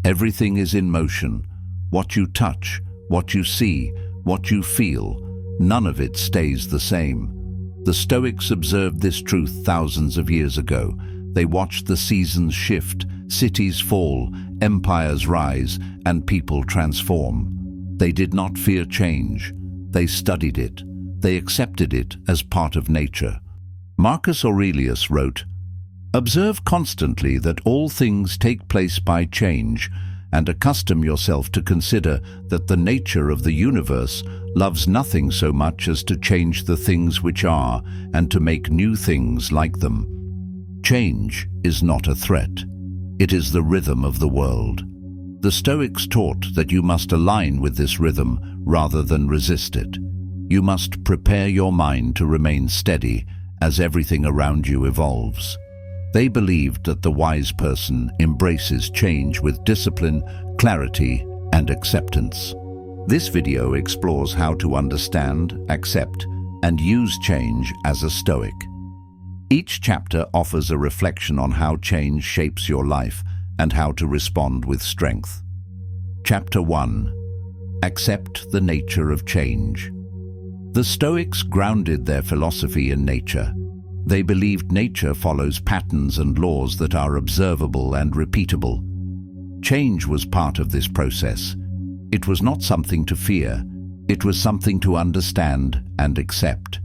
Everything is in motion. What you touch, what you see, what you feel, none of it stays the same. The Stoics observed this truth thousands of years ago. They watched the seasons shift, cities fall, empires rise, and people transform. They did not fear change. They studied it. They accepted it as part of nature. Marcus Aurelius wrote, "Observe constantly that all things take place by change, and accustom yourself to consider that the nature of the universe loves nothing so much as to change the things which are, and to make new things like them." Change is not a threat. It is the rhythm of the world. The Stoics taught that you must align with this rhythm rather than resist it. You must prepare your mind to remain steady as everything around you evolves. They believed that the wise person embraces change with discipline, clarity, and acceptance. This video explores how to understand, accept, and use change as a Stoic. Each chapter offers a reflection on how change shapes your life and how to respond with strength. Chapter 1. Accept the nature of change. The Stoics grounded their philosophy in nature. They believed nature follows patterns and laws that are observable and repeatable. Change was part of this process. It was not something to fear. It was something to understand and accept.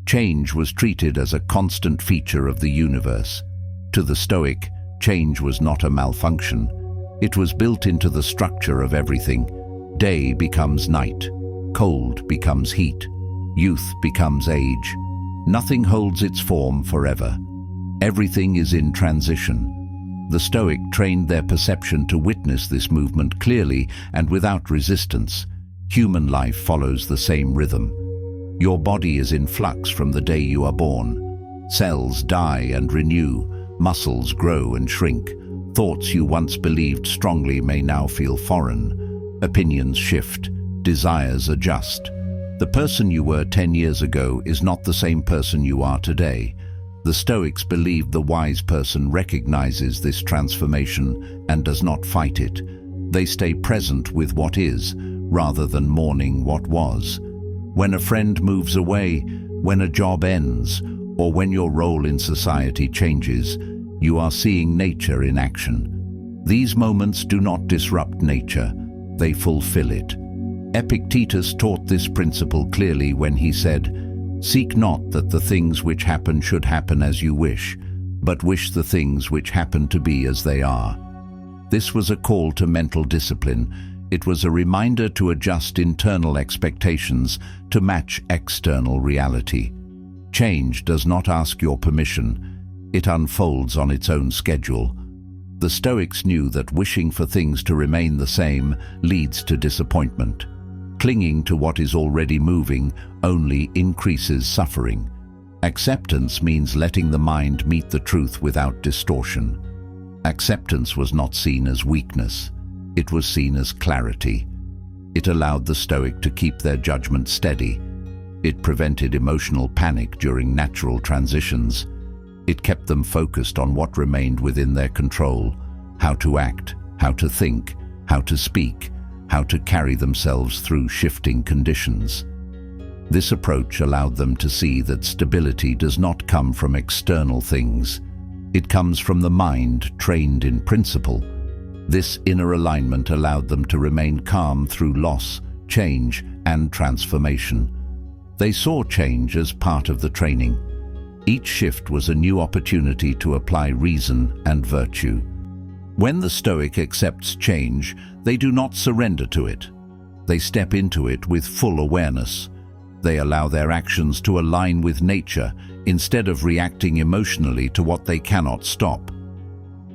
Change was treated as a constant feature of the universe. To the Stoic, change was not a malfunction. It was built into the structure of everything. Day becomes night. Cold becomes heat. Youth becomes age. Nothing holds its form forever. Everything is in transition. The Stoic trained their perception to witness this movement clearly and without resistance. Human life follows the same rhythm. Your body is in flux from the day you are born. Cells die and renew. Muscles grow and shrink. Thoughts you once believed strongly may now feel foreign. Opinions shift. Desires adjust. The person you were 10 years ago is not the same person you are today. The Stoics believed the wise person recognizes this transformation and does not fight it. They stay present with what is, rather than mourning what was. When a friend moves away, when a job ends, or when your role in society changes, you are seeing nature in action. These moments do not disrupt nature, they fulfill it. Epictetus taught this principle clearly when he said, "Seek not that the things which happen should happen as you wish, but wish the things which happen to be as they are." This was a call to mental discipline. It was a reminder to adjust internal expectations to match external reality. Change does not ask your permission. It unfolds on its own schedule. The Stoics knew that wishing for things to remain the same leads to disappointment. Clinging to what is already moving only increases suffering. Acceptance means letting the mind meet the truth without distortion. Acceptance was not seen as weakness. It was seen as clarity. It allowed the Stoic to keep their judgment steady. It prevented emotional panic during natural transitions. It kept them focused on what remained within their control: how to act, how to think, how to speak, how to carry themselves through shifting conditions. This approach allowed them to see that stability does not come from external things. It comes from the mind trained in principle. This inner alignment allowed them to remain calm through loss, change, and transformation. They saw change as part of the training. Each shift was a new opportunity to apply reason and virtue. When the Stoic accepts change, they do not surrender to it. They step into it with full awareness. They allow their actions to align with nature instead of reacting emotionally to what they cannot stop.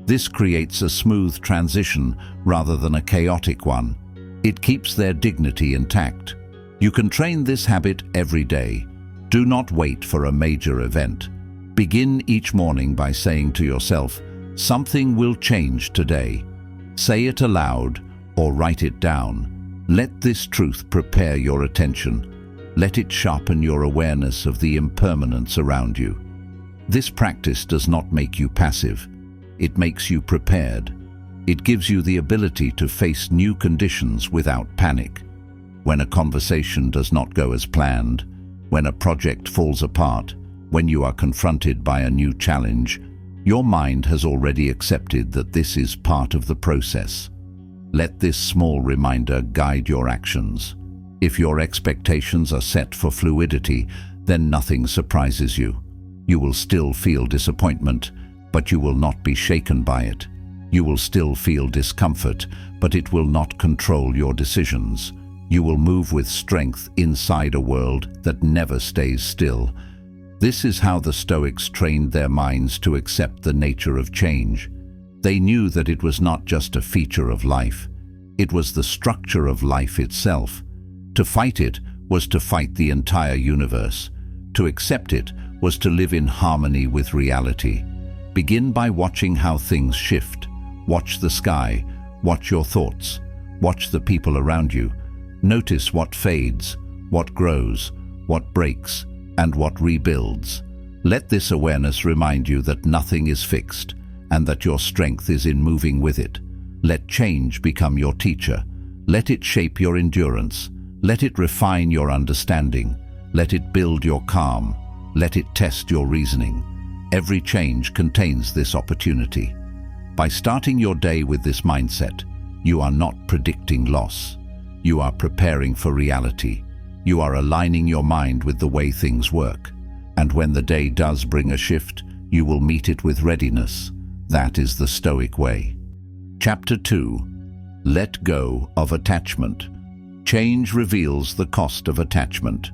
This creates a smooth transition rather than a chaotic one. It keeps their dignity intact. You can train this habit every day. Do not wait for a major event. Begin each morning by saying to yourself, "Something will change today." Say it aloud or write it down. Let this truth prepare your attention. Let it sharpen your awareness of the impermanence around you. This practice does not make you passive. It makes you prepared. It gives you the ability to face new conditions without panic. When a conversation does not go as planned, when a project falls apart, when you are confronted by a new challenge, your mind has already accepted that this is part of the process. Let this small reminder guide your actions. If your expectations are set for fluidity, then nothing surprises you. You will still feel disappointment, but you will not be shaken by it. You will still feel discomfort, but it will not control your decisions. You will move with strength inside a world that never stays still. This is how the Stoics trained their minds to accept the nature of change. They knew that it was not just a feature of life. It was the structure of life itself. To fight it was to fight the entire universe. To accept it was to live in harmony with reality. Begin by watching how things shift. Watch the sky. Watch your thoughts. Watch the people around you. Notice what fades, what grows, what breaks, and what rebuilds. Let this awareness remind you that nothing is fixed and that your strength is in moving with it. Let change become your teacher. Let it shape your endurance. Let it refine your understanding. Let it build your calm. Let it test your reasoning. Every change contains this opportunity. By starting your day with this mindset, you are not predicting loss. You are preparing for reality. You are aligning your mind with the way things work. And when the day does bring a shift, you will meet it with readiness. That is the Stoic way. Chapter 2. Let go of attachment. Change reveals the cost of attachment.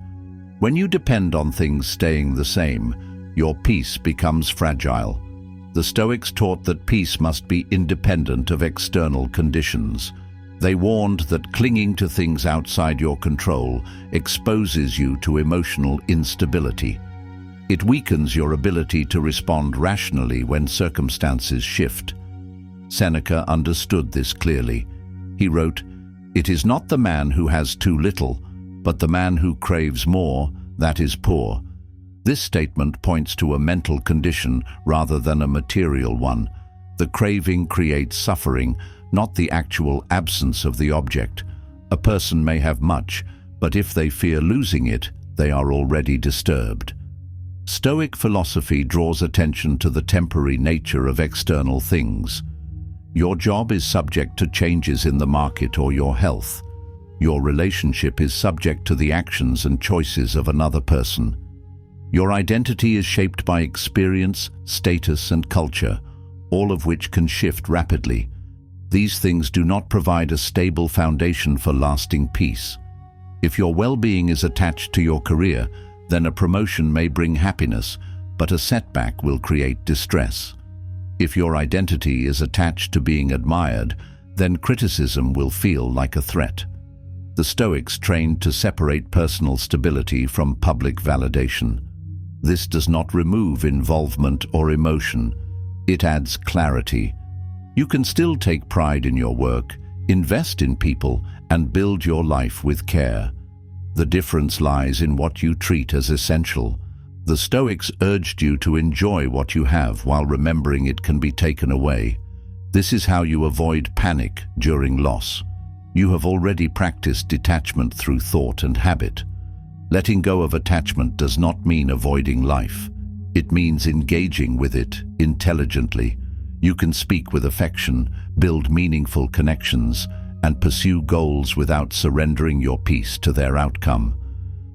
When you depend on things staying the same, your peace becomes fragile. The Stoics taught that peace must be independent of external conditions. They warned that clinging to things outside your control exposes you to emotional instability. It weakens your ability to respond rationally when circumstances shift. Seneca understood this clearly. He wrote, "It is not the man who has too little, but the man who craves more, that is poor." This statement points to a mental condition rather than a material one. The craving creates suffering, not the actual absence of the object. A person may have much, but if they fear losing it, they are already disturbed. Stoic philosophy draws attention to the temporary nature of external things. Your job is subject to changes in the market or your health. Your relationship is subject to the actions and choices of another person. Your identity is shaped by experience, status, and culture, all of which can shift rapidly. These things do not provide a stable foundation for lasting peace. If your well-being is attached to your career, then a promotion may bring happiness, but a setback will create distress. If your identity is attached to being admired, then criticism will feel like a threat. The Stoics trained to separate personal stability from public validation. This does not remove involvement or emotion. It adds clarity. You can still take pride in your work, invest in people, and build your life with care. The difference lies in what you treat as essential. The Stoics urged you to enjoy what you have while remembering it can be taken away. This is how you avoid panic during loss. You have already practiced detachment through thought and habit. Letting go of attachment does not mean avoiding life. It means engaging with it intelligently. You can speak with affection, build meaningful connections, and pursue goals without surrendering your peace to their outcome.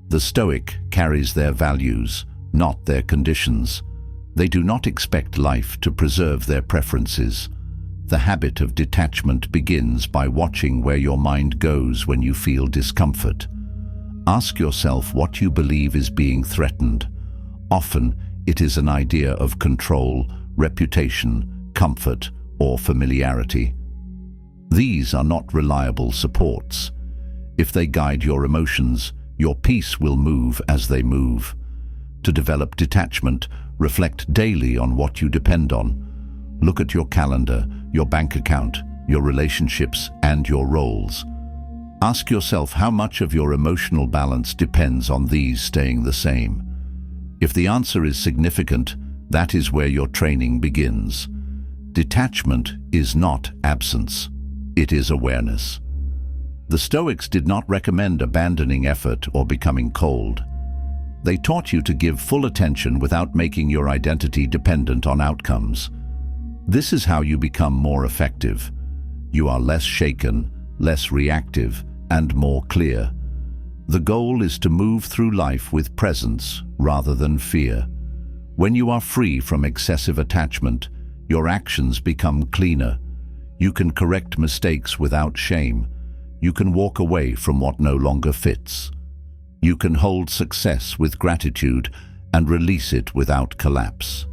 The Stoic carries their values, not their conditions. They do not expect life to preserve their preferences. The habit of detachment begins by watching where your mind goes when you feel discomfort. Ask yourself what you believe is being threatened. Often, it is an idea of control, reputation, comfort, or familiarity. These are not reliable supports. If they guide your emotions, your peace will move as they move. To develop detachment, reflect daily on what you depend on. Look at your calendar, your bank account, your relationships, and your roles. Ask yourself how much of your emotional balance depends on these staying the same. If the answer is significant, that is where your training begins. Detachment is not absence. It is awareness. The Stoics did not recommend abandoning effort or becoming cold. They taught you to give full attention without making your identity dependent on outcomes. This is how you become more effective. You are less shaken, less reactive, and more clear. The goal is to move through life with presence rather than fear. When you are free from excessive attachment, your actions become cleaner. You can correct mistakes without shame. You can walk away from what no longer fits. You can hold success with gratitude and release it without collapse.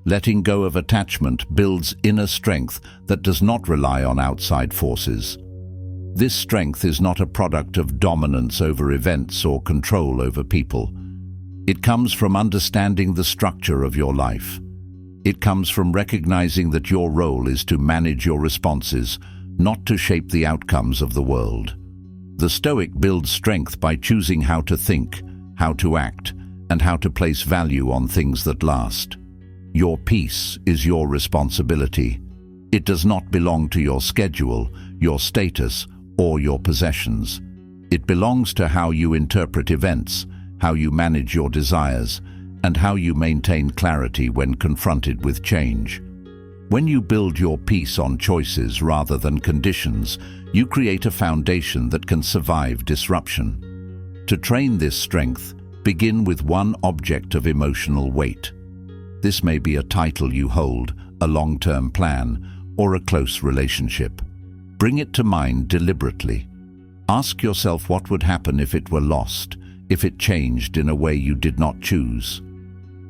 Letting go of attachment builds inner strength that does not rely on outside forces. This strength is not a product of dominance over events or control over people. It comes from understanding the structure of your life. It comes from recognizing that your role is to manage your responses, not to shape the outcomes of the world. The Stoic builds strength by choosing how to think, how to act, and how to place value on things that last. Your peace is your responsibility. It does not belong to your schedule, your status, or your possessions. It belongs to how you interpret events, how you manage your desires, and how you maintain clarity when confronted with change. When you build your peace on choices rather than conditions, you create a foundation that can survive disruption. To train this strength, begin with one object of emotional weight. This may be a title you hold, a long-term plan, or a close relationship. Bring it to mind deliberately. Ask yourself what would happen if it were lost, if it changed in a way you did not choose.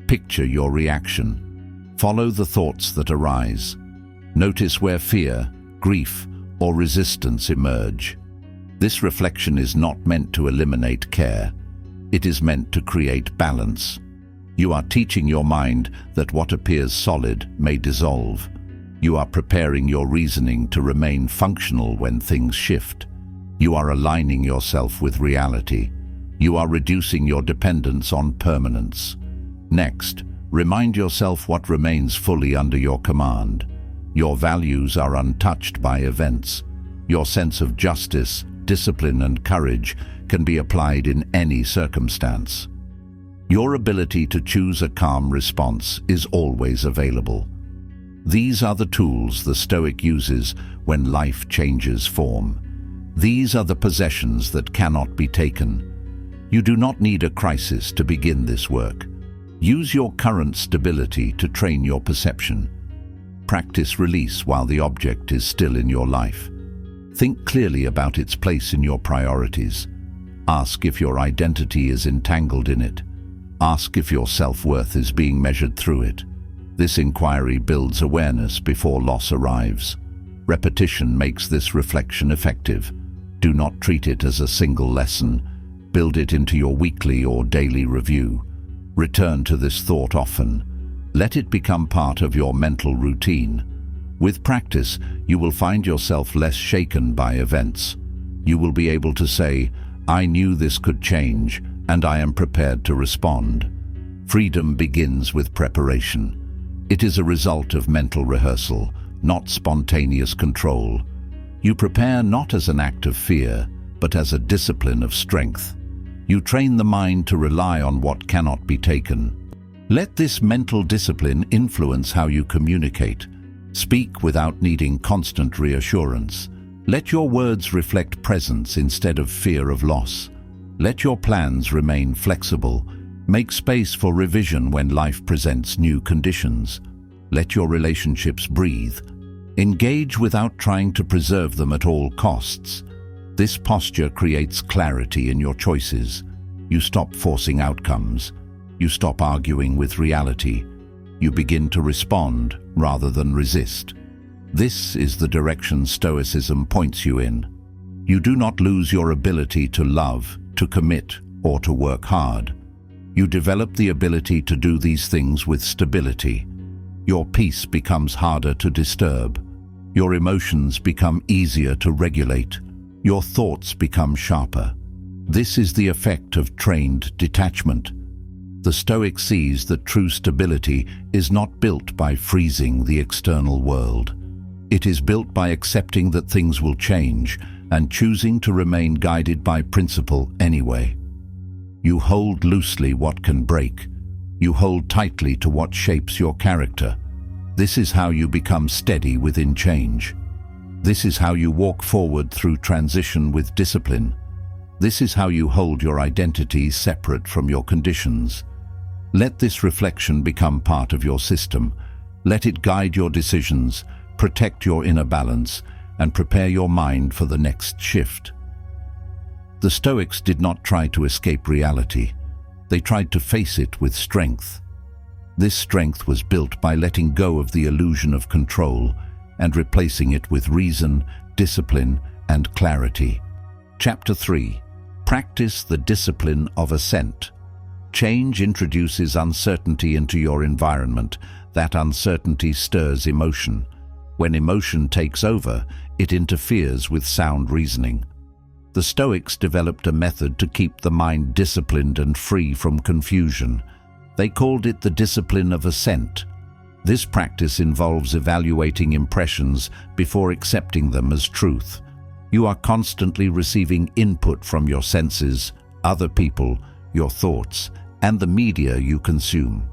Picture your reaction. Follow the thoughts that arise. Notice where fear, grief, or resistance emerge. This reflection is not meant to eliminate care. It is meant to create balance. You are teaching your mind that what appears solid may dissolve. You are preparing your reasoning to remain functional when things shift. You are aligning yourself with reality. You are reducing your dependence on permanence. Next, remind yourself what remains fully under your command. Your values are untouched by events. Your sense of justice, discipline, and courage can be applied in any circumstance. Your ability to choose a calm response is always available. These are the tools the Stoic uses when life changes form. These are the possessions that cannot be taken. You do not need a crisis to begin this work. Use your current stability to train your perception. Practice release while the object is still in your life. Think clearly about its place in your priorities. Ask if your identity is entangled in it. Ask if your self-worth is being measured through it. This inquiry builds awareness before loss arrives. Repetition makes this reflection effective. Do not treat it as a single lesson. Build it into your weekly or daily review. Return to this thought often. Let it become part of your mental routine. With practice, you will find yourself less shaken by events. You will be able to say, "I knew this could change, and I am prepared to respond." Freedom begins with preparation. It is a result of mental rehearsal, not spontaneous control. You prepare not as an act of fear, but as a discipline of strength. You train the mind to rely on what cannot be taken. Let this mental discipline influence how you communicate. Speak without needing constant reassurance. Let your words reflect presence instead of fear of loss. Let your plans remain flexible. Make space for revision when life presents new conditions. Let your relationships breathe. Engage without trying to preserve them at all costs. This posture creates clarity in your choices. You stop forcing outcomes. You stop arguing with reality. You begin to respond rather than resist. This is the direction Stoicism points you in. You do not lose your ability to love, to commit, or to work hard. You develop the ability to do these things with stability. Your peace becomes harder to disturb. Your emotions become easier to regulate. Your thoughts become sharper. This is the effect of trained detachment. The Stoic sees that true stability is not built by freezing the external world. It is built by accepting that things will change and choosing to remain guided by principle anyway. You hold loosely what can break. You hold tightly to what shapes your character. This is how you become steady within change. This is how you walk forward through transition with discipline. This is how you hold your identity separate from your conditions. Let this reflection become part of your system. Let it guide your decisions, protect your inner balance, and prepare your mind for the next shift. The Stoics did not try to escape reality. They tried to face it with strength. This strength was built by letting go of the illusion of control and replacing it with reason, discipline, and clarity. Chapter 3. Practice the discipline of assent. Change introduces uncertainty into your environment. That uncertainty stirs emotion. When emotion takes over, it interferes with sound reasoning. The Stoics developed a method to keep the mind disciplined and free from confusion. They called it the discipline of assent. This practice involves evaluating impressions before accepting them as truth. You are constantly receiving input from your senses, other people, your thoughts, and the media you consume.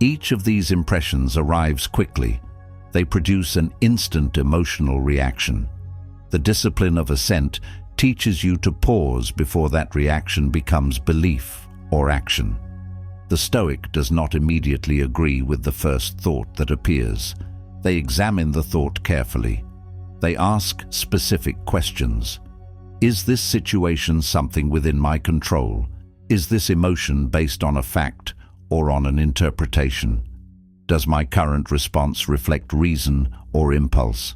Each of these impressions arrives quickly. They produce an instant emotional reaction. The discipline of assent teaches you to pause before that reaction becomes belief or action. The Stoic does not immediately agree with the first thought that appears. They examine the thought carefully. They ask specific questions. Is this situation something within my control? Is this emotion based on a fact or on an interpretation? Does my current response reflect reason or impulse?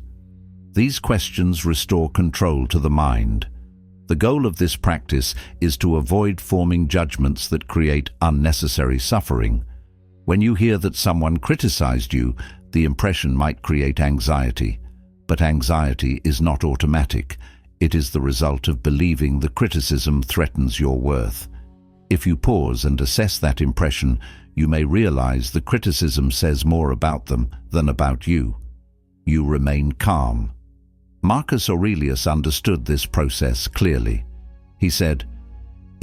These questions restore control to the mind. The goal of this practice is to avoid forming judgments that create unnecessary suffering. When you hear that someone criticized you, the impression might create anxiety. But anxiety is not automatic. It is the result of believing the criticism threatens your worth. If you pause and assess that impression, you may realize the criticism says more about them than about you. You remain calm. Marcus Aurelius understood this process clearly. He said,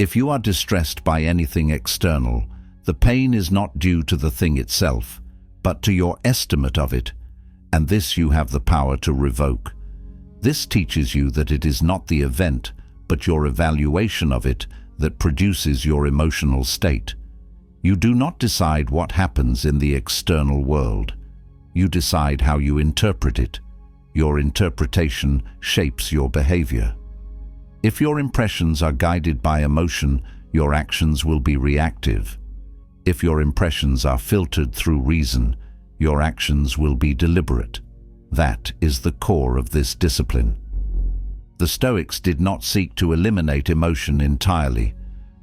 "If you are distressed by anything external, the pain is not due to the thing itself, but to your estimate of it, and this you have the power to revoke." This teaches you that it is not the event, but your evaluation of it that produces your emotional state. You do not decide what happens in the external world. You decide how you interpret it. Your interpretation shapes your behavior. If your impressions are guided by emotion, your actions will be reactive. If your impressions are filtered through reason, your actions will be deliberate. That is the core of this discipline. The Stoics did not seek to eliminate emotion entirely.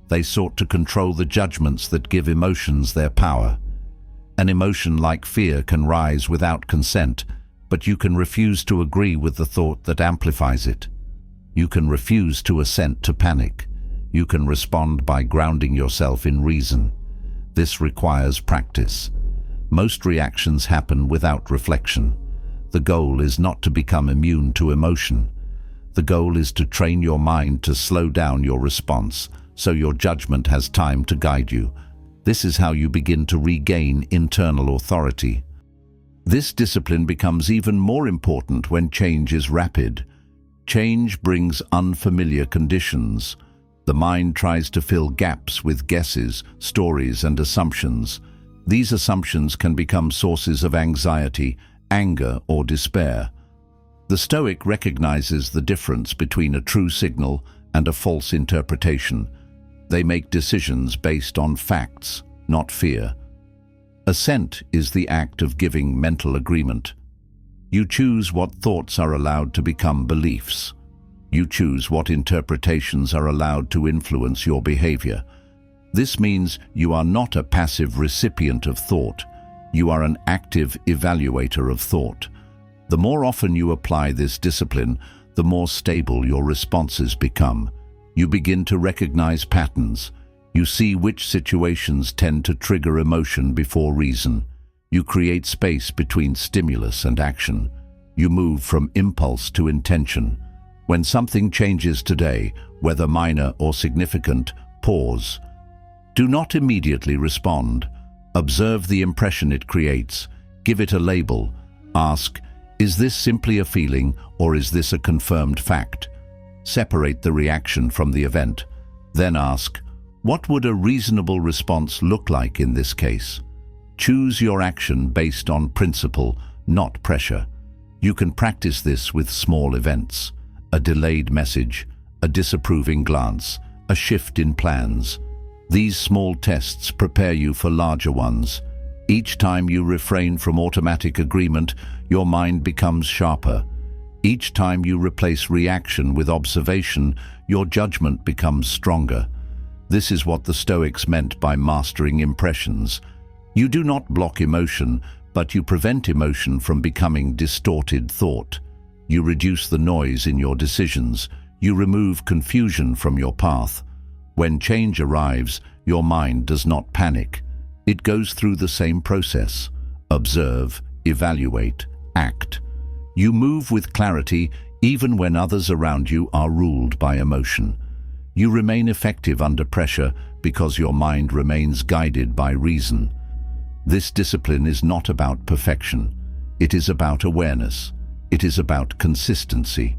They sought to control the judgments that give emotions their power. An emotion like fear can rise without consent, but you can refuse to agree with the thought that amplifies it. You can refuse to assent to panic. You can respond by grounding yourself in reason. This requires practice. Most reactions happen without reflection. The goal is not to become immune to emotion. The goal is to train your mind to slow down your response so your judgment has time to guide you. This is how you begin to regain internal authority. This discipline becomes even more important when change is rapid. Change brings unfamiliar conditions. The mind tries to fill gaps with guesses, stories, and assumptions. These assumptions can become sources of anxiety, anger, or despair. The Stoic recognizes the difference between a true signal and a false interpretation. They make decisions based on facts, not fear. Assent is the act of giving mental agreement. You choose what thoughts are allowed to become beliefs. You choose what interpretations are allowed to influence your behavior. This means you are not a passive recipient of thought. You are an active evaluator of thought. The more often you apply this discipline, the more stable your responses become. You begin to recognize patterns. You see which situations tend to trigger emotion before reason. You create space between stimulus and action. You move from impulse to intention. When something changes today, whether minor or significant, pause. Do not immediately respond. Observe the impression it creates. Give it a label. Ask, is this simply a feeling or is this a confirmed fact? Separate the reaction from the event. Then ask, what would a reasonable response look like in this case? Choose your action based on principle, not pressure. You can practice this with small events. A delayed message, a disapproving glance, a shift in plans. These small tests prepare you for larger ones. Each time you refrain from automatic agreement, your mind becomes sharper. Each time you replace reaction with observation, your judgment becomes stronger. This is what the Stoics meant by mastering impressions. You do not block emotion, but you prevent emotion from becoming distorted thought. You reduce the noise in your decisions. You remove confusion from your path. When change arrives, your mind does not panic. It goes through the same process. Observe, evaluate, act. You move with clarity even when others around you are ruled by emotion. You remain effective under pressure because your mind remains guided by reason. This discipline is not about perfection. It is about awareness. It is about consistency.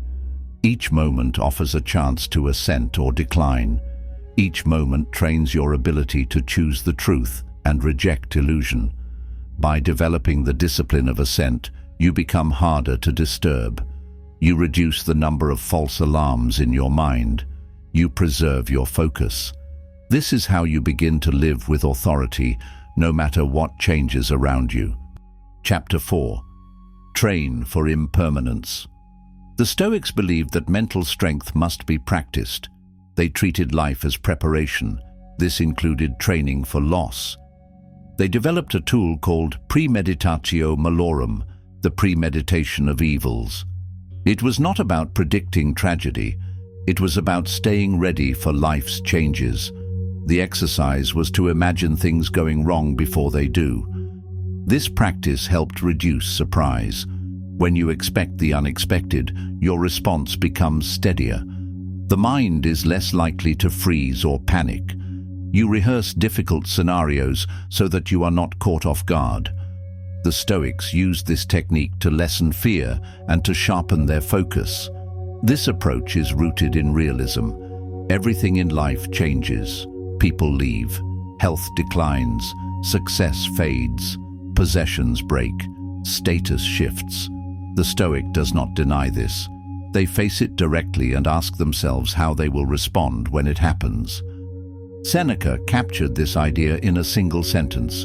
Each moment offers a chance to ascent or decline. Each moment trains your ability to choose the truth and reject illusion. By developing the discipline of ascent, you become harder to disturb. You reduce the number of false alarms in your mind. You preserve your focus. This is how you begin to live with authority, no matter what changes around you. Chapter 4. Train for impermanence. The Stoics believed that mental strength must be practiced. They treated life as preparation. This included training for loss. They developed a tool called premeditatio malorum, the premeditation of evils. It was not about predicting tragedy. It was about staying ready for life's changes. The exercise was to imagine things going wrong before they do. This practice helped reduce surprise. When you expect the unexpected, your response becomes steadier. The mind is less likely to freeze or panic. You rehearse difficult scenarios so that you are not caught off guard. The Stoics used this technique to lessen fear and to sharpen their focus. This approach is rooted in realism. Everything in life changes. People leave. Health declines. Success fades. Possessions break. Status shifts. The Stoic does not deny this. They face it directly and ask themselves how they will respond when it happens. Seneca captured this idea in a single sentence.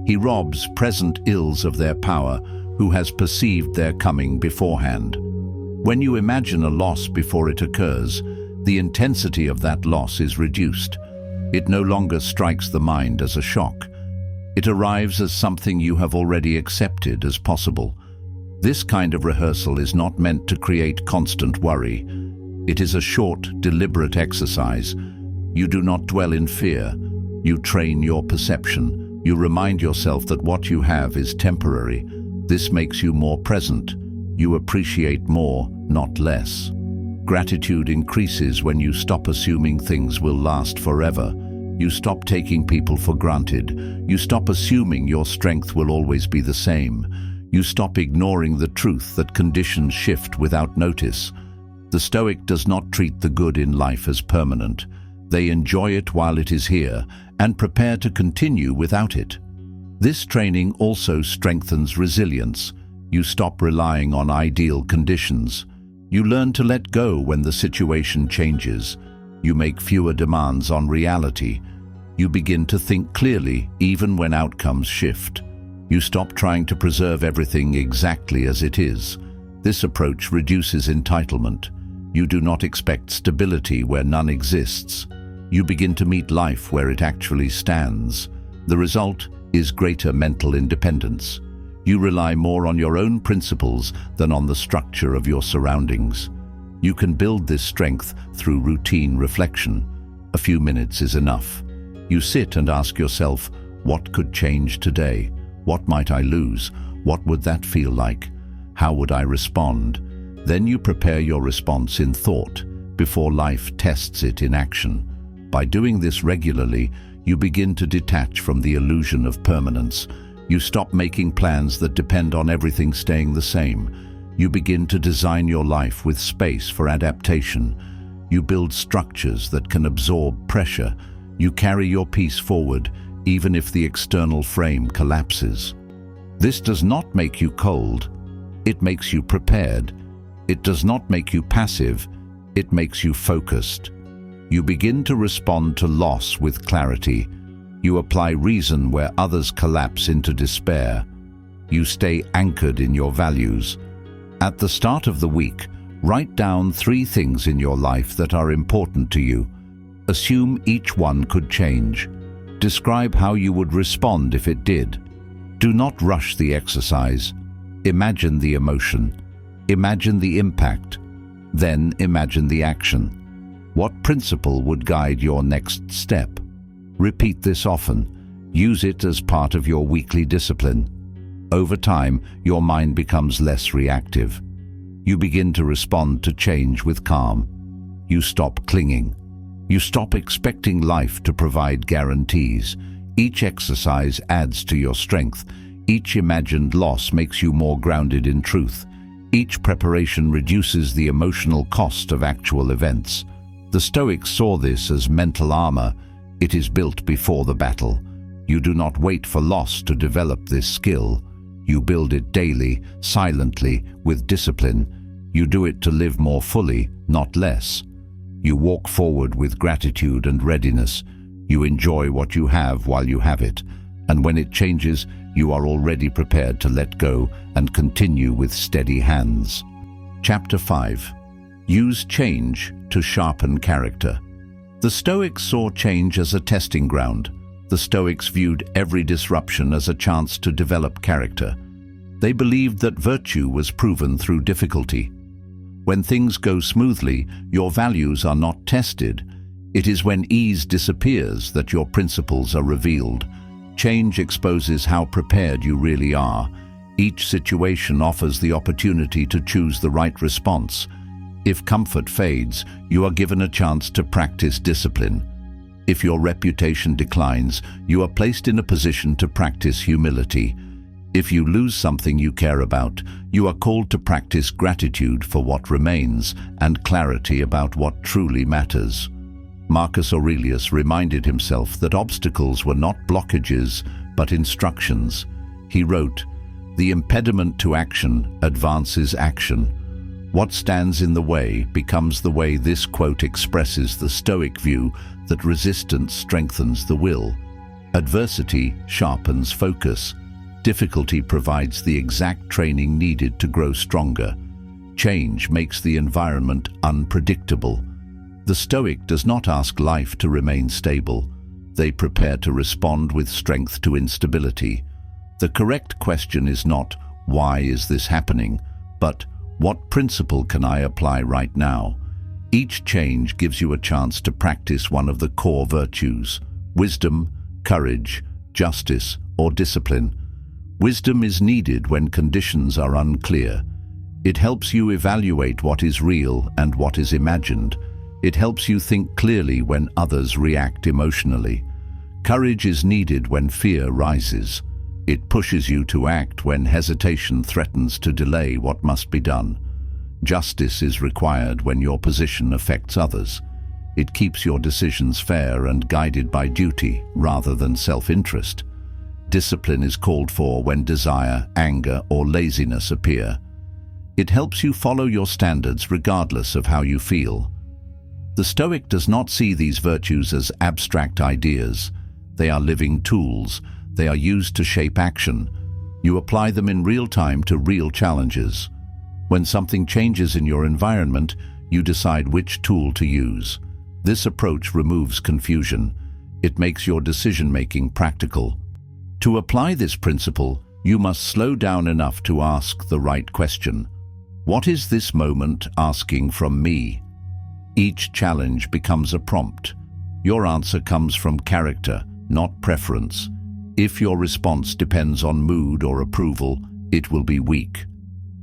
He robs present ills of their power who has perceived their coming beforehand. When you imagine a loss before it occurs, the intensity of that loss is reduced. It no longer strikes the mind as a shock. It arrives as something you have already accepted as possible. This kind of rehearsal is not meant to create constant worry. It is a short, deliberate exercise. You do not dwell in fear. You train your perception. You remind yourself that what you have is temporary. This makes you more present. You appreciate more, not less. Gratitude increases when you stop assuming things will last forever. You stop taking people for granted. You stop assuming your strength will always be the same. You stop ignoring the truth that conditions shift without notice. The Stoic does not treat the good in life as permanent. They enjoy it while it is here and prepare to continue without it. This training also strengthens resilience. You stop relying on ideal conditions. You learn to let go when the situation changes. You make fewer demands on reality. You begin to think clearly even when outcomes shift. You stop trying to preserve everything exactly as it is. This approach reduces entitlement. You do not expect stability where none exists. You begin to meet life where it actually stands. The result is greater mental independence. You rely more on your own principles than on the structure of your surroundings. You can build this strength through routine reflection. A few minutes is enough. You sit and ask yourself, what could change today? What might I lose? What would that feel like? How would I respond? Then you prepare your response in thought before life tests it in action. By doing this regularly, you begin to detach from the illusion of permanence. You stop making plans that depend on everything staying the same. You begin to design your life with space for adaptation. You build structures that can absorb pressure. You carry your peace forward, even if the external frame collapses. This does not make you cold. It makes you prepared. It does not make you passive. It makes you focused. You begin to respond to loss with clarity. You apply reason where others collapse into despair. You stay anchored in your values. At the start of the week, write down 3 things in your life that are important to you. Assume each one could change. Describe how you would respond if it did. Do not rush the exercise. Imagine the emotion. Imagine the impact. Then imagine the action. What principle would guide your next step? Repeat this often. Use it as part of your weekly discipline. Over time, your mind becomes less reactive. You begin to respond to change with calm. You stop clinging. You stop expecting life to provide guarantees. Each exercise adds to your strength. Each imagined loss makes you more grounded in truth. Each preparation reduces the emotional cost of actual events. The Stoics saw this as mental armor. It is built before the battle. You do not wait for loss to develop this skill. You build it daily, silently, with discipline. You do it to live more fully, not less. You walk forward with gratitude and readiness. You enjoy what you have while you have it. And when it changes, you are already prepared to let go and continue with steady hands. Chapter 5. Use change to sharpen character. The Stoics saw change as a testing ground. The Stoics viewed every disruption as a chance to develop character. They believed that virtue was proven through difficulty. When things go smoothly, your values are not tested. It is when ease disappears that your principles are revealed. Change exposes how prepared you really are. Each situation offers the opportunity to choose the right response. If comfort fades, you are given a chance to practice discipline. If your reputation declines, you are placed in a position to practice humility. If you lose something you care about, you are called to practice gratitude for what remains and clarity about what truly matters. Marcus Aurelius reminded himself that obstacles were not blockages, but instructions. He wrote, "The impediment to action advances action. What stands in the way becomes the way." This quote expresses the Stoic view that resistance strengthens the will. Adversity sharpens focus. Difficulty provides the exact training needed to grow stronger. Change makes the environment unpredictable. The Stoic does not ask life to remain stable. They prepare to respond with strength to instability. The correct question is not, "Why is this happening?" but "What principle can I apply right now?" Each change gives you a chance to practice one of the core virtues: wisdom, courage, justice, or discipline. Wisdom is needed when conditions are unclear. It helps you evaluate what is real and what is imagined. It helps you think clearly when others react emotionally. Courage is needed when fear rises. It pushes you to act when hesitation threatens to delay what must be done. Justice is required when your position affects others. It keeps your decisions fair and guided by duty rather than self-interest. Discipline is called for when desire, anger, or laziness appear. It helps you follow your standards regardless of how you feel. The Stoic does not see these virtues as abstract ideas. They are living tools. They are used to shape action. You apply them in real time to real challenges. When something changes in your environment, you decide which tool to use. This approach removes confusion. It makes your decision-making practical. To apply this principle, you must slow down enough to ask the right question. What is this moment asking from me? Each challenge becomes a prompt. Your answer comes from character, not preference. If your response depends on mood or approval, it will be weak.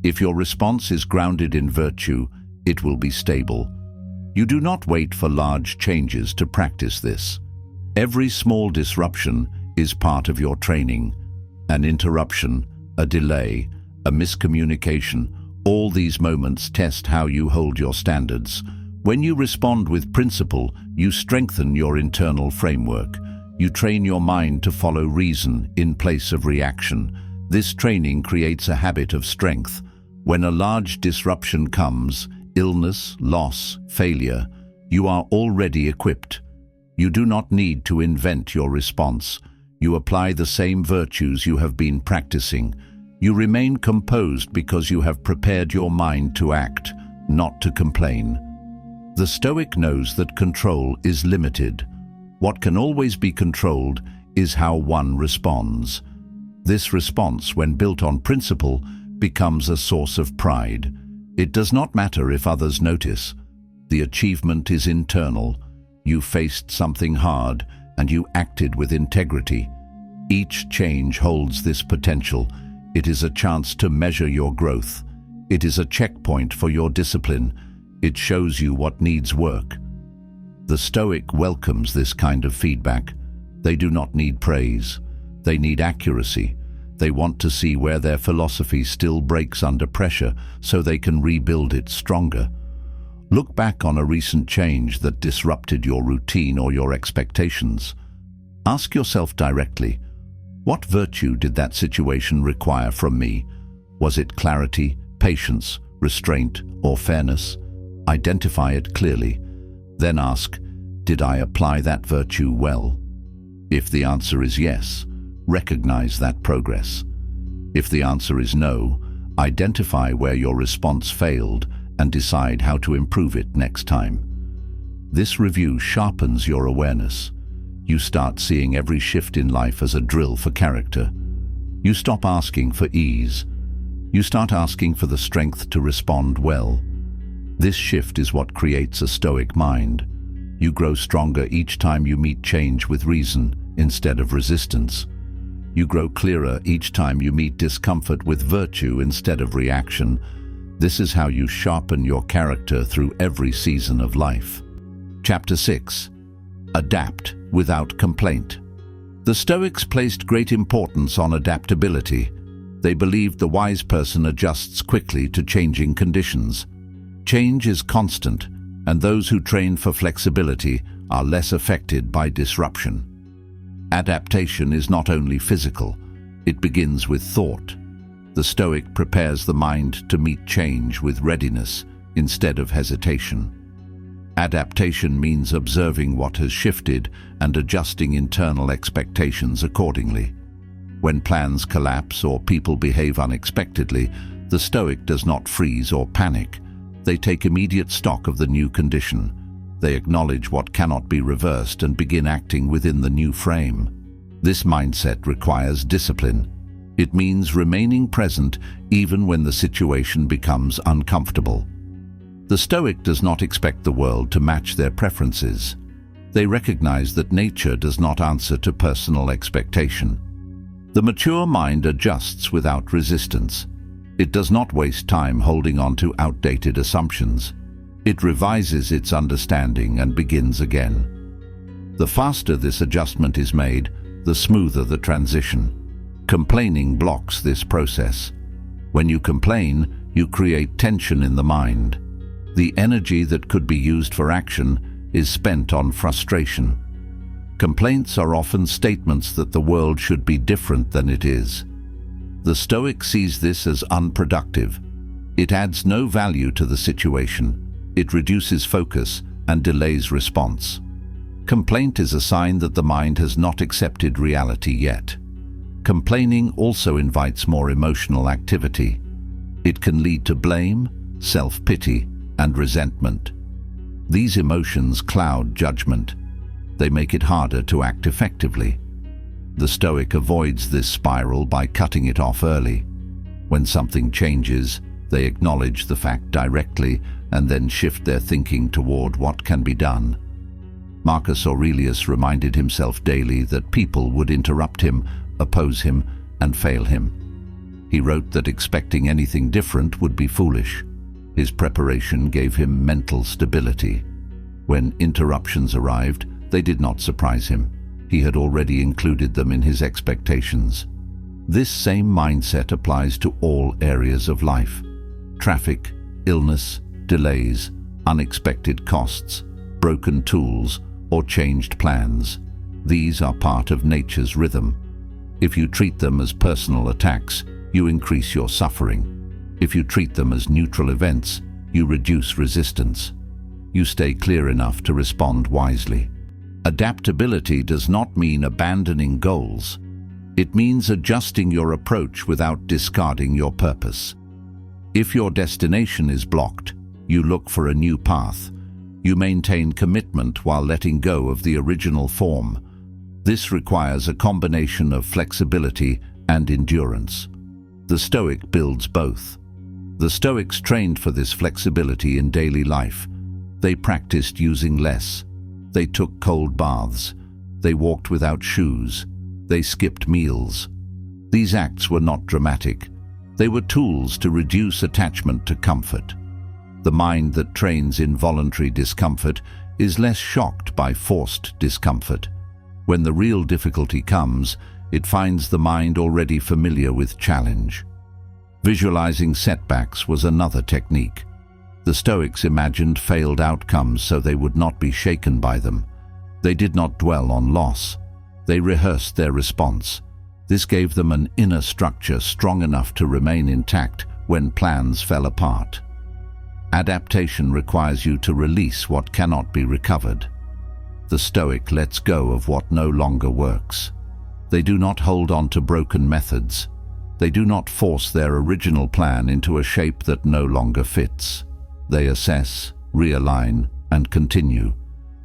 If your response is grounded in virtue, it will be stable. You do not wait for large changes to practice this. Every small disruption is part of your training. An interruption, a delay, a miscommunication, all these moments test how you hold your standards. When you respond with principle, you strengthen your internal framework. You train your mind to follow reason in place of reaction. This training creates a habit of strength. When a large disruption comes, illness, loss, failure, you are already equipped. You do not need to invent your response. You apply the same virtues you have been practicing. You remain composed because you have prepared your mind to act, not to complain. The Stoic knows that control is limited. What can always be controlled is how one responds. This response, when built on principle, becomes a source of pride. It does not matter if others notice. The achievement is internal. You faced something hard and you acted with integrity. Each change holds this potential. It is a chance to measure your growth. It is a checkpoint for your discipline. It shows you what needs work. The Stoic welcomes this kind of feedback. They do not need praise. They need accuracy. They want to see where their philosophy still breaks under pressure so they can rebuild it stronger. Look back on a recent change that disrupted your routine or your expectations. Ask yourself directly, what virtue did that situation require from me? Was it clarity, patience, restraint, or fairness? Identify it clearly. Then ask, did I apply that virtue well? If the answer is yes, recognize that progress. If the answer is no, identify where your response failed and decide how to improve it next time. This review sharpens your awareness. You start seeing every shift in life as a drill for character. You stop asking for ease. You start asking for the strength to respond well. This shift is what creates a Stoic mind. You grow stronger each time you meet change with reason instead of resistance. You grow clearer each time you meet discomfort with virtue instead of reaction. This is how you sharpen your character through every season of life. Chapter 6. Adapt without complaint. The Stoics placed great importance on adaptability. They believed the wise person adjusts quickly to changing conditions. Change is constant, and those who train for flexibility are less affected by disruption. Adaptation is not only physical, it begins with thought. The Stoic prepares the mind to meet change with readiness instead of hesitation. Adaptation means observing what has shifted and adjusting internal expectations accordingly. When plans collapse or people behave unexpectedly, the Stoic does not freeze or panic. They take immediate stock of the new condition. They acknowledge what cannot be reversed and begin acting within the new frame. This mindset requires discipline. It means remaining present even when the situation becomes uncomfortable. The Stoic does not expect the world to match their preferences. They recognize that nature does not answer to personal expectation. The mature mind adjusts without resistance. It does not waste time holding on to outdated assumptions. It revises its understanding and begins again. The faster this adjustment is made, the smoother the transition. Complaining blocks this process. When you complain, you create tension in the mind. The energy that could be used for action is spent on frustration. Complaints are often statements that the world should be different than it is. The Stoic sees this as unproductive. It adds no value to the situation. It reduces focus and delays response. Complaint is a sign that the mind has not accepted reality yet. Complaining also invites more emotional activity. It can lead to blame, self-pity, and resentment. These emotions cloud judgment. They make it harder to act effectively. The Stoic avoids this spiral by cutting it off early. When something changes, they acknowledge the fact directly and then shift their thinking toward what can be done. Marcus Aurelius reminded himself daily that people would interrupt him, oppose him, and fail him. He wrote that expecting anything different would be foolish. His preparation gave him mental stability. When interruptions arrived, they did not surprise him. He had already included them in his expectations. This same mindset applies to all areas of life. Traffic, illness, delays, unexpected costs, broken tools, or changed plans. These are part of nature's rhythm. If you treat them as personal attacks, you increase your suffering. If you treat them as neutral events, you reduce resistance. You stay clear enough to respond wisely. Adaptability does not mean abandoning goals. It means adjusting your approach without discarding your purpose. If your destination is blocked, you look for a new path. You maintain commitment while letting go of the original form. This requires a combination of flexibility and endurance. The Stoic builds both. The Stoics trained for this flexibility in daily life. They practiced using less. They took cold baths. They walked without shoes. They skipped meals. These acts were not dramatic. They were tools to reduce attachment to comfort. The mind that trains in voluntary discomfort is less shocked by forced discomfort. When the real difficulty comes, it finds the mind already familiar with challenge. Visualizing setbacks was another technique. The Stoics imagined failed outcomes so they would not be shaken by them. They did not dwell on loss. They rehearsed their response. This gave them an inner structure strong enough to remain intact when plans fell apart. Adaptation requires you to release what cannot be recovered. The Stoic lets go of what no longer works. They do not hold on to broken methods. They do not force their original plan into a shape that no longer fits. They assess, realign, and continue.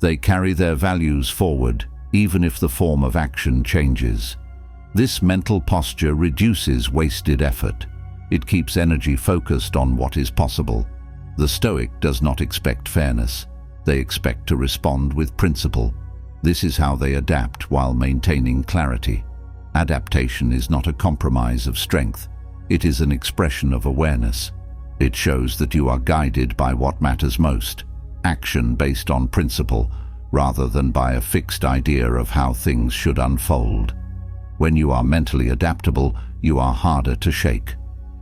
They carry their values forward, even if the form of action changes. This mental posture reduces wasted effort. It keeps energy focused on what is possible. The Stoic does not expect fairness. They expect to respond with principle. This is how they adapt while maintaining clarity. Adaptation is not a compromise of strength. It is an expression of awareness. It shows that you are guided by what matters most, action based on principle, rather than by a fixed idea of how things should unfold. When you are mentally adaptable, you are harder to shake.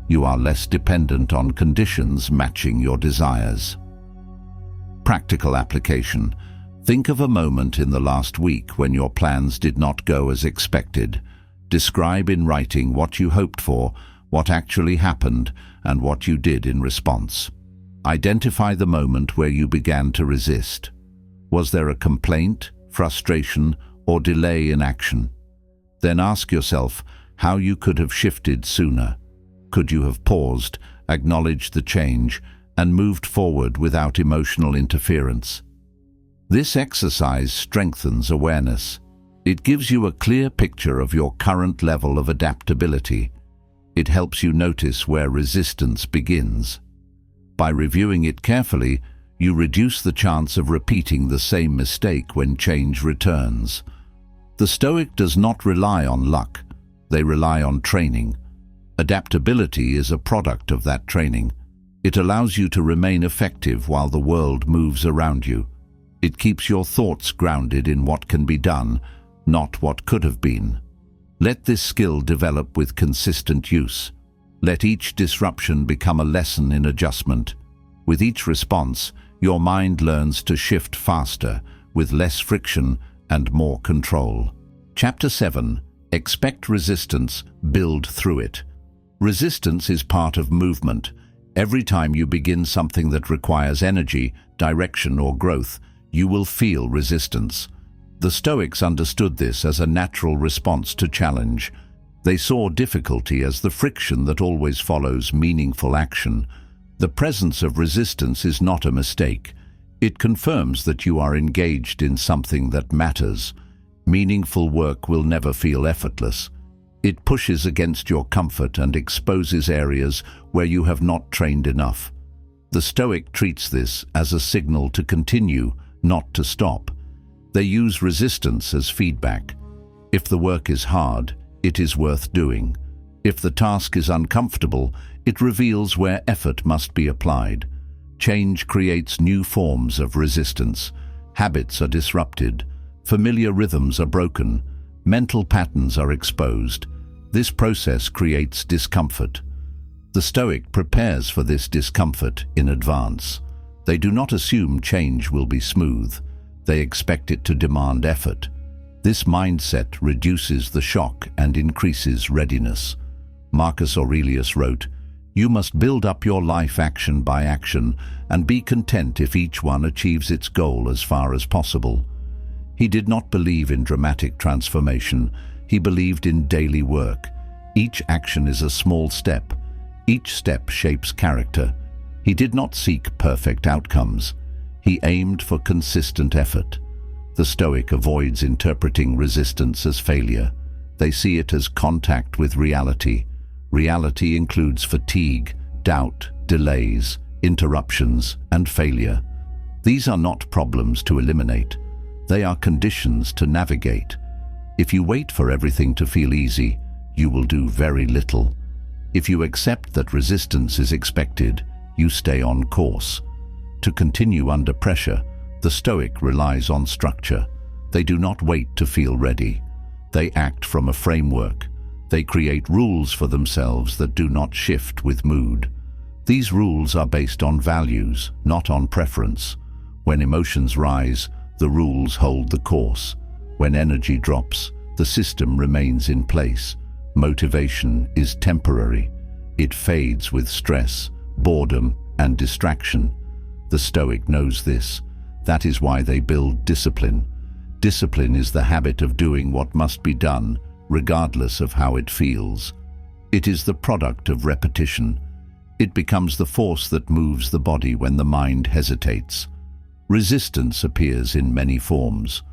You are less dependent on conditions matching your desires. Practical application. Think of a moment in the last week when your plans did not go as expected. Describe in writing what you hoped for, what actually happened, and what you did in response. Identify the moment where you began to resist. Was there a complaint, frustration, or delay in action? Then ask yourself how you could have shifted sooner. Could you have paused, acknowledged the change, and moved forward without emotional interference? This exercise strengthens awareness. It gives you a clear picture of your current level of adaptability. It helps you notice where resistance begins. By reviewing it carefully, you reduce the chance of repeating the same mistake when change returns. The Stoic does not rely on luck. They rely on training. Adaptability is a product of that training. It allows you to remain effective while the world moves around you. It keeps your thoughts grounded in what can be done, not what could have been. Let this skill develop with consistent use. Let each disruption become a lesson in adjustment. With each response, your mind learns to shift faster, with less friction and more control. Chapter 7. Expect resistance, build through it. Resistance is part of movement. Every time you begin something that requires energy, direction, or growth, you will feel resistance. The Stoics understood this as a natural response to challenge. They saw difficulty as the friction that always follows meaningful action. The presence of resistance is not a mistake. It confirms that you are engaged in something that matters. Meaningful work will never feel effortless. It pushes against your comfort and exposes areas where you have not trained enough. The Stoic treats this as a signal to continue, not to stop. They use resistance as feedback. If the work is hard, it is worth doing. If the task is uncomfortable, it reveals where effort must be applied. Change creates new forms of resistance. Habits are disrupted. Familiar rhythms are broken. Mental patterns are exposed. This process creates discomfort. The Stoic prepares for this discomfort in advance. They do not assume change will be smooth. They expect it to demand effort. This mindset reduces the shock and increases readiness. Marcus Aurelius wrote, "You must build up your life action by action and be content if each one achieves its goal as far as possible." He did not believe in dramatic transformation. He believed in daily work. Each action is a small step. Each step shapes character. He did not seek perfect outcomes. He aimed for consistent effort. The Stoic avoids interpreting resistance as failure. They see it as contact with reality. Reality includes fatigue, doubt, delays, interruptions, and failure. These are not problems to eliminate. They are conditions to navigate. If you wait for everything to feel easy, you will do very little. If you accept that resistance is expected, you stay on course. To continue under pressure, the Stoic relies on structure. They do not wait to feel ready. They act from a framework. They create rules for themselves that do not shift with mood. These rules are based on values, not on preference. When emotions rise, the rules hold the course. When energy drops, the system remains in place. Motivation is temporary. It fades with stress, boredom, and distraction. The Stoic knows this. That is why they build discipline. Discipline is the habit of doing what must be done, regardless of how it feels. It is the product of repetition. It becomes the force that moves the body when the mind hesitates. Resistance appears in many forms.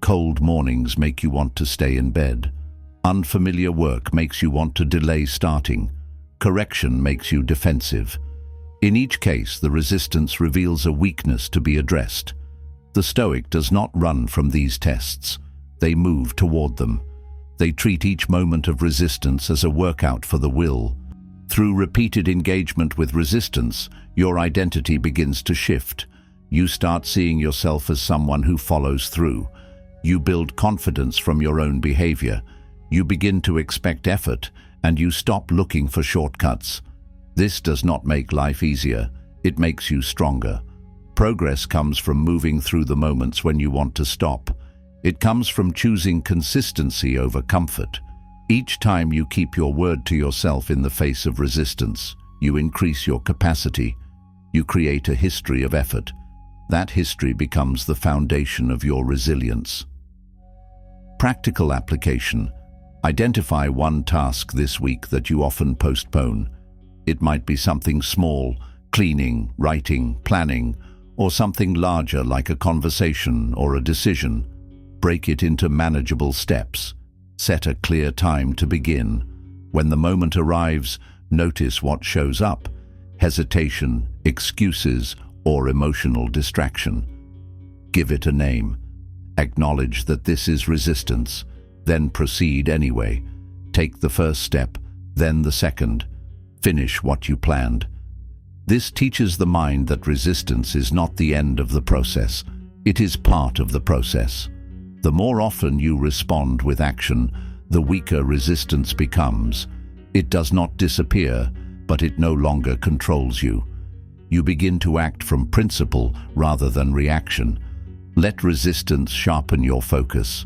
Cold mornings make you want to stay in bed. Unfamiliar work makes you want to delay starting. Correction makes you defensive. In each case, the resistance reveals a weakness to be addressed. The Stoic does not run from these tests. They move toward them. They treat each moment of resistance as a workout for the will. Through repeated engagement with resistance, your identity begins to shift. You start seeing yourself as someone who follows through. You build confidence from your own behavior. You begin to expect effort, and you stop looking for shortcuts. This does not make life easier. It makes you stronger. Progress comes from moving through the moments when you want to stop. It comes from choosing consistency over comfort. Each time you keep your word to yourself in the face of resistance, you increase your capacity. You create a history of effort. That history becomes the foundation of your resilience. Practical application. Identify one task this week that you often postpone. It might be something small, cleaning, writing, planning, or something larger like a conversation or a decision. Break it into manageable steps. Set a clear time to begin. When the moment arrives, notice what shows up: hesitation, excuses, or emotional distraction. Give it a name. Acknowledge that this is resistance. Then proceed anyway. Take the first step, then the second. Finish what you planned. This teaches the mind that resistance is not the end of the process. It is part of the process. The more often you respond with action, the weaker resistance becomes. It does not disappear, but it no longer controls you. You begin to act from principle rather than reaction. Let resistance sharpen your focus.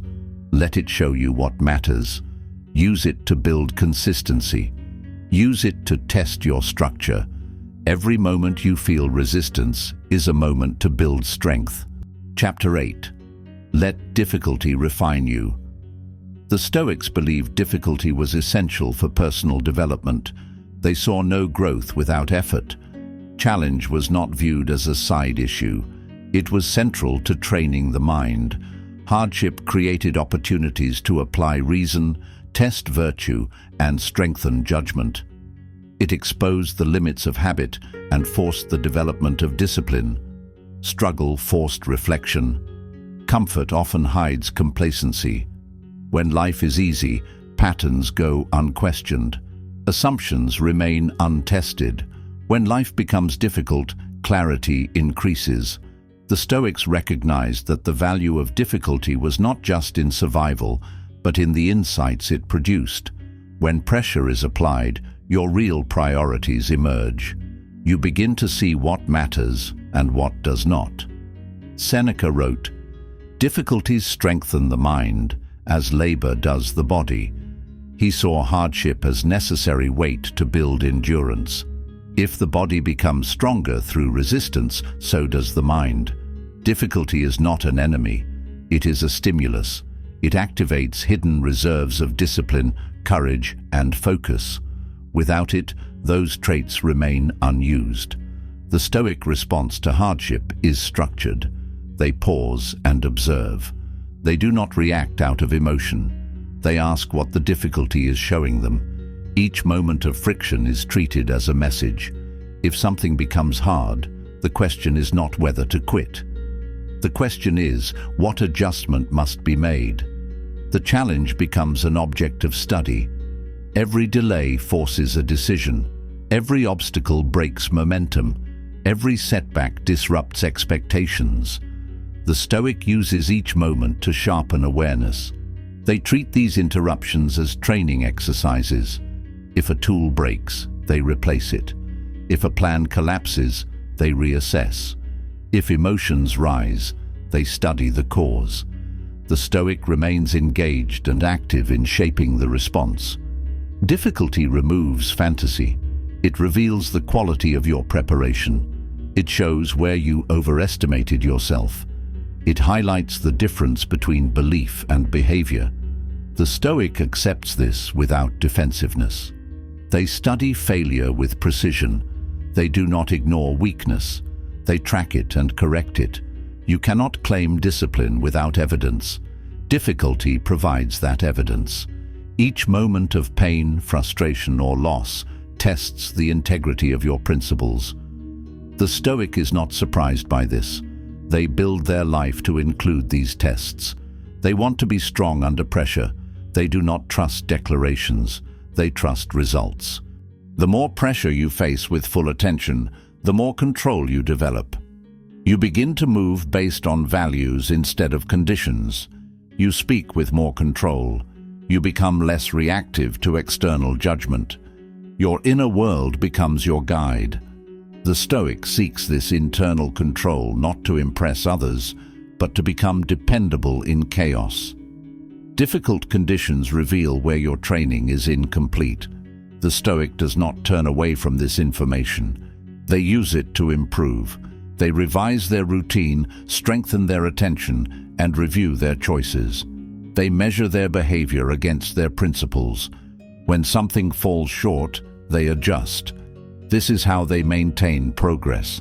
Let it show you what matters. Use it to build consistency. Use it to test your structure. Every moment you feel resistance is a moment to build strength. Chapter 8. Let difficulty refine you. The Stoics believed difficulty was essential for personal development. They saw no growth without effort. Challenge was not viewed as a side issue. It was central to training the mind. Hardship created opportunities to apply reason, test virtue, and strengthen judgment. It exposed the limits of habit and forced the development of discipline. Struggle forced reflection. Comfort often hides complacency. When life is easy, patterns go unquestioned. Assumptions remain untested. When life becomes difficult, clarity increases. The Stoics recognized that the value of difficulty was not just in survival, but in the insights it produced. When pressure is applied, your real priorities emerge. You begin to see what matters and what does not. Seneca wrote, "Difficulties strengthen the mind, as labor does the body." He saw hardship as necessary weight to build endurance. If the body becomes stronger through resistance, so does the mind. Difficulty is not an enemy. It is a stimulus. It activates hidden reserves of discipline, courage, and focus. Without it, those traits remain unused. The Stoic response to hardship is structured. They pause and observe. They do not react out of emotion. They ask what the difficulty is showing them. Each moment of friction is treated as a message. If something becomes hard, the question is not whether to quit. The question is, what adjustment must be made? The challenge becomes an object of study. Every delay forces a decision. Every obstacle breaks momentum. Every setback disrupts expectations. The Stoic uses each moment to sharpen awareness. They treat these interruptions as training exercises. If a tool breaks, they replace it. If a plan collapses, they reassess. If emotions rise, they study the cause. The Stoic remains engaged and active in shaping the response. Difficulty removes fantasy. It reveals the quality of your preparation. It shows where you overestimated yourself. It highlights the difference between belief and behavior. The Stoic accepts this without defensiveness. They study failure with precision. They do not ignore weakness. They track it and correct it. You cannot claim discipline without evidence. Difficulty provides that evidence. Each moment of pain, frustration, or loss tests the integrity of your principles. The Stoic is not surprised by this. They build their life to include these tests. They want to be strong under pressure. They do not trust declarations. They trust results. The more pressure you face with full attention, the more control you develop. You begin to move based on values instead of conditions. You speak with more control. You become less reactive to external judgment. Your inner world becomes your guide. The Stoic seeks this internal control not to impress others, but to become dependable in chaos. Difficult conditions reveal where your training is incomplete. The Stoic does not turn away from this information. They use it to improve. They revise their routine, strengthen their attention, and review their choices. They measure their behavior against their principles. When something falls short, they adjust. This is how they maintain progress.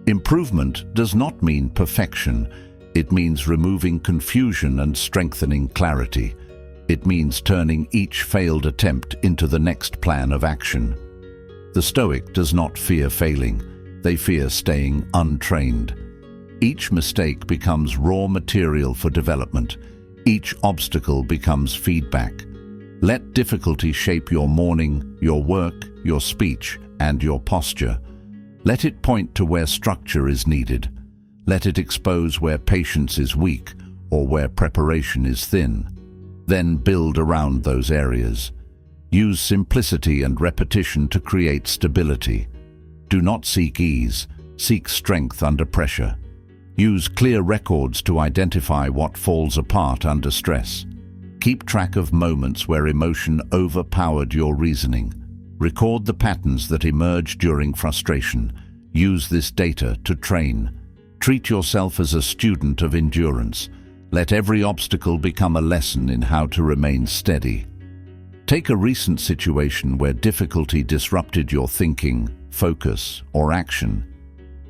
Improvement does not mean perfection. It means removing confusion and strengthening clarity. It means turning each failed attempt into the next plan of action. The Stoic does not fear failing. They fear staying untrained. Each mistake becomes raw material for development. Each obstacle becomes feedback. Let difficulty shape your morning, your work, your speech, and your posture. Let it point to where structure is needed. Let it expose where patience is weak or where preparation is thin. Then build around those areas. Use simplicity and repetition to create stability. Do not seek ease, seek strength under pressure. Use clear records to identify what falls apart under stress. Keep track of moments where emotion overpowered your reasoning. Record the patterns that emerge during frustration. Use this data to train. Treat yourself as a student of endurance. Let every obstacle become a lesson in how to remain steady. Take a recent situation where difficulty disrupted your thinking, focus, or action.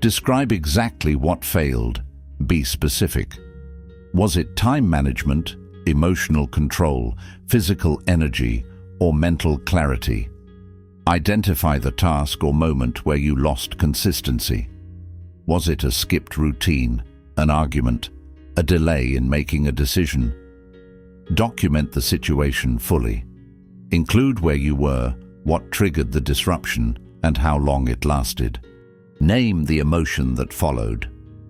Describe exactly what failed. Be specific. Was it time management, emotional control, physical energy, or mental clarity? Identify the task or moment where you lost consistency. Was it a skipped routine, an argument, a delay in making a decision. Document the situation fully. Include where you were, what triggered the disruption, and how long it lasted. Name the emotion that followed.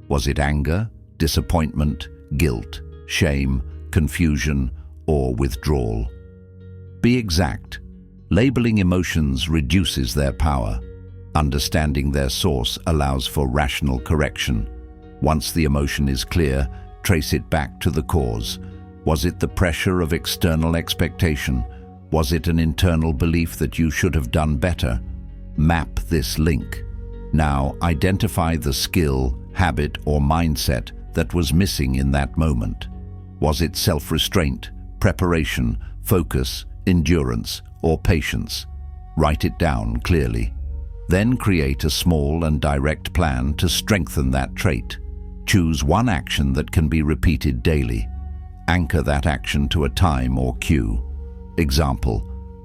Was it anger, disappointment, guilt, shame, confusion, or withdrawal? Be exact. Labeling emotions reduces their power. Understanding their source allows for rational correction. Once the emotion is clear, trace it back to the cause. Was it the pressure of external expectation? Was it an internal belief that you should have done better? Map this link. Now, identify the skill, habit, or mindset that was missing in that moment. Was it self-restraint, preparation, focus, endurance, or patience? Write it down clearly. Then create a small and direct plan to strengthen that trait. Choose one action that can be repeated daily. Anchor that action to a time or cue. Example,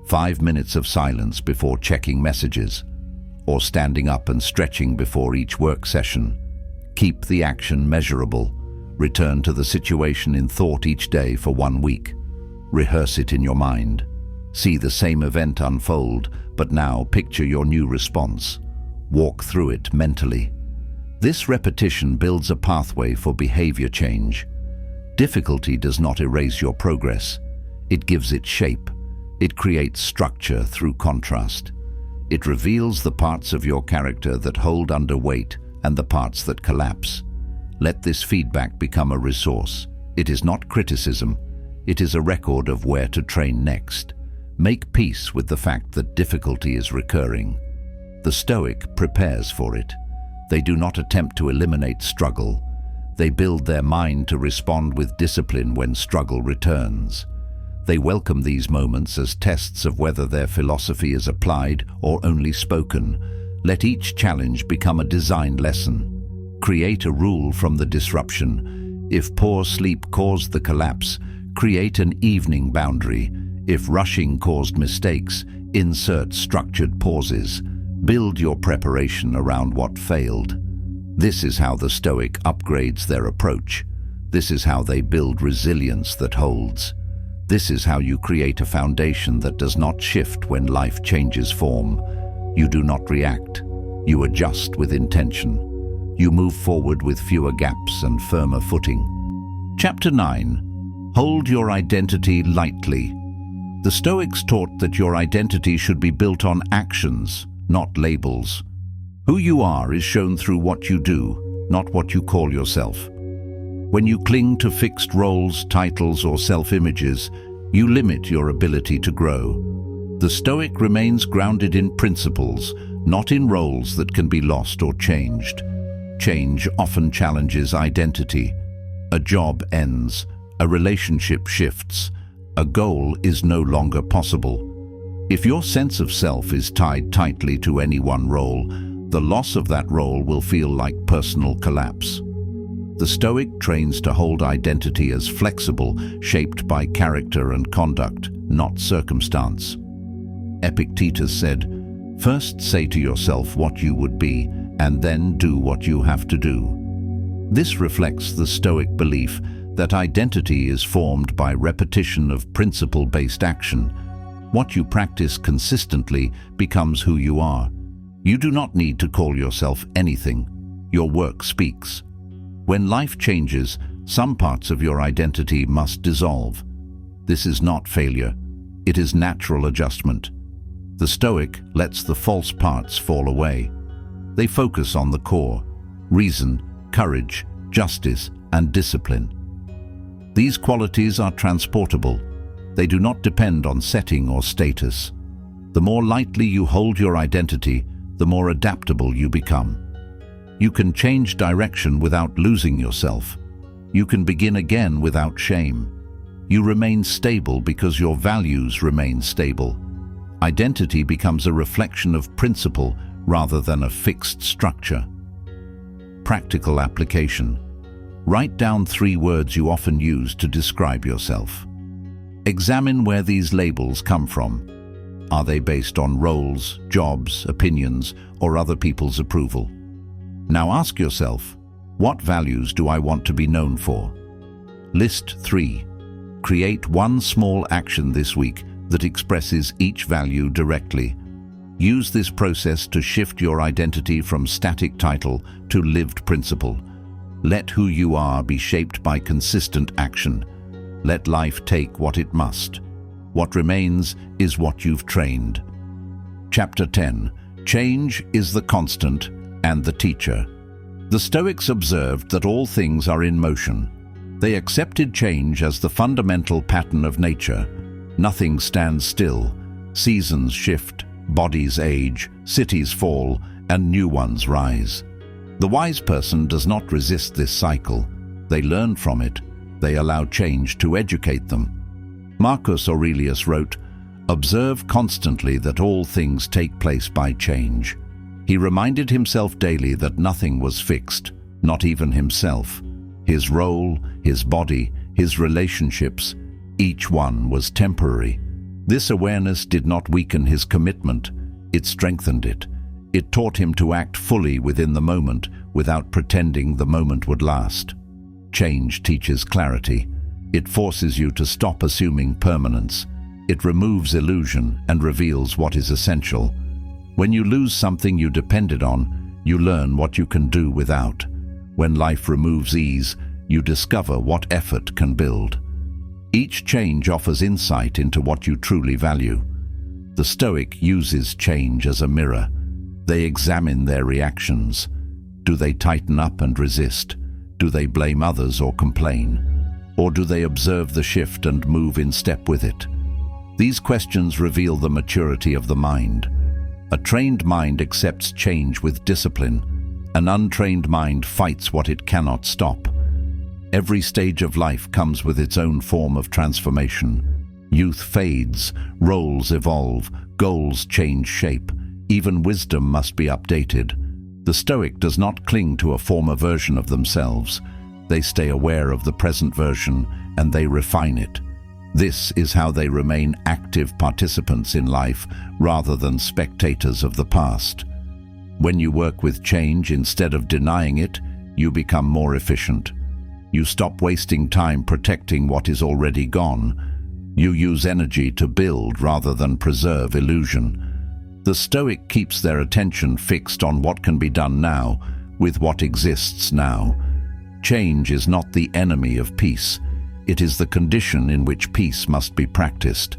5 minutes of silence before checking messages, or standing up and stretching before each work session. Keep the action measurable. Return to the situation in thought each day for 1 week. Rehearse it in your mind. See the same event unfold, but now picture your new response. Walk through it mentally. This repetition builds a pathway for behavior change. Difficulty does not erase your progress. It gives it shape. It creates structure through contrast. It reveals the parts of your character that hold under weight and the parts that collapse. Let this feedback become a resource. It is not criticism. It is a record of where to train next. Make peace with the fact that difficulty is recurring. The Stoic prepares for it. They do not attempt to eliminate struggle. They build their mind to respond with discipline when struggle returns. They welcome these moments as tests of whether their philosophy is applied or only spoken. Let each challenge become a design lesson. Create a rule from the disruption. If poor sleep caused the collapse, create an evening boundary. If rushing caused mistakes, insert structured pauses. Build your preparation around what failed. This is how the Stoic upgrades their approach. This is how they build resilience that holds. This is how you create a foundation that does not shift when life changes form. You do not react. You adjust with intention. You move forward with fewer gaps and firmer footing. Chapter 9. Hold your identity lightly. The Stoics taught that your identity should be built on actions, not labels. Who you are is shown through what you do, not what you call yourself. When you cling to fixed roles, titles, or self-images, you limit your ability to grow. The Stoic remains grounded in principles, not in roles that can be lost or changed. Change often challenges identity. A job ends, a relationship shifts, a goal is no longer possible. If your sense of self is tied tightly to any one role, the loss of that role will feel like personal collapse. The Stoic trains to hold identity as flexible, shaped by character and conduct, not circumstance. Epictetus said, "First say to yourself what you would be, and then do what you have to do." This reflects the Stoic belief that identity is formed by repetition of principle-based action. What you practice consistently becomes who you are. You do not need to call yourself anything. Your work speaks. When life changes, some parts of your identity must dissolve. This is not failure. It is natural adjustment. The Stoic lets the false parts fall away. They focus on the core: reason, courage, justice, and discipline. These qualities are transportable. They do not depend on setting or status. The more lightly you hold your identity, the more adaptable you become. You can change direction without losing yourself. You can begin again without shame. You remain stable because your values remain stable. Identity becomes a reflection of principle rather than a fixed structure. Practical application. Write down 3 words you often use to describe yourself. Examine where these labels come from. Are they based on roles, jobs, opinions, or other people's approval? Now ask yourself, what values do I want to be known for? List 3. Create one small action this week that expresses each value directly. Use this process to shift your identity from static title to lived principle. Let who you are be shaped by consistent action. Let life take what it must. What remains is what you've trained. Chapter 10. Change is the constant and the teacher. The Stoics observed that all things are in motion. They accepted change as the fundamental pattern of nature. Nothing stands still. Seasons shift, bodies age, cities fall, and new ones rise. The wise person does not resist this cycle. They learn from it. They allow change to educate them. Marcus Aurelius wrote, "Observe constantly that all things take place by change." He reminded himself daily that nothing was fixed, not even himself. His role, his body, his relationships, each one was temporary. This awareness did not weaken his commitment, it strengthened it. It taught him to act fully within the moment without pretending the moment would last. Change teaches clarity. It forces you to stop assuming permanence. It removes illusion and reveals what is essential. When you lose something you depended on, you learn what you can do without. When life removes ease, you discover what effort can build. Each change offers insight into what you truly value. The Stoic uses change as a mirror. They examine their reactions. Do they tighten up and resist? Do they blame others or complain? Or do they observe the shift and move in step with it? These questions reveal the maturity of the mind. A trained mind accepts change with discipline. An untrained mind fights what it cannot stop. Every stage of life comes with its own form of transformation. Youth fades, roles evolve, goals change shape. Even wisdom must be updated. The Stoic does not cling to a former version of themselves. They stay aware of the present version and they refine it. This is how they remain active participants in life rather than spectators of the past. When you work with change instead of denying it, you become more efficient. You stop wasting time protecting what is already gone. You use energy to build rather than preserve illusion. The Stoic keeps their attention fixed on what can be done now, with what exists now. Change is not the enemy of peace. It is the condition in which peace must be practiced.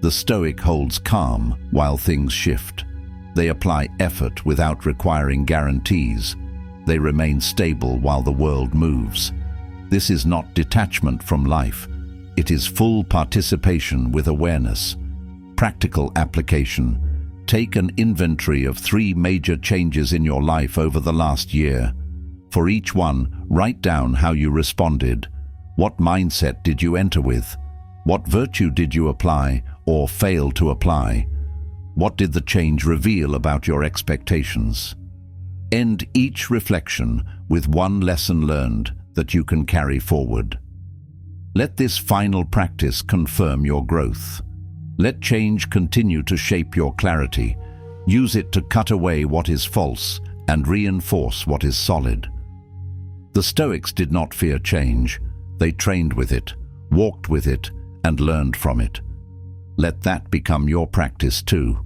The Stoic holds calm while things shift. They apply effort without requiring guarantees. They remain stable while the world moves. This is not detachment from life. It is full participation with awareness. Practical application. Take an inventory of 3 major changes in your life over the last year. For each one, write down how you responded. What mindset did you enter with? What virtue did you apply or fail to apply? What did the change reveal about your expectations? End each reflection with one lesson learned that you can carry forward. Let this final practice confirm your growth. Let change continue to shape your clarity. Use it to cut away what is false and reinforce what is solid. The Stoics did not fear change. They trained with it, walked with it, and learned from it. Let that become your practice too.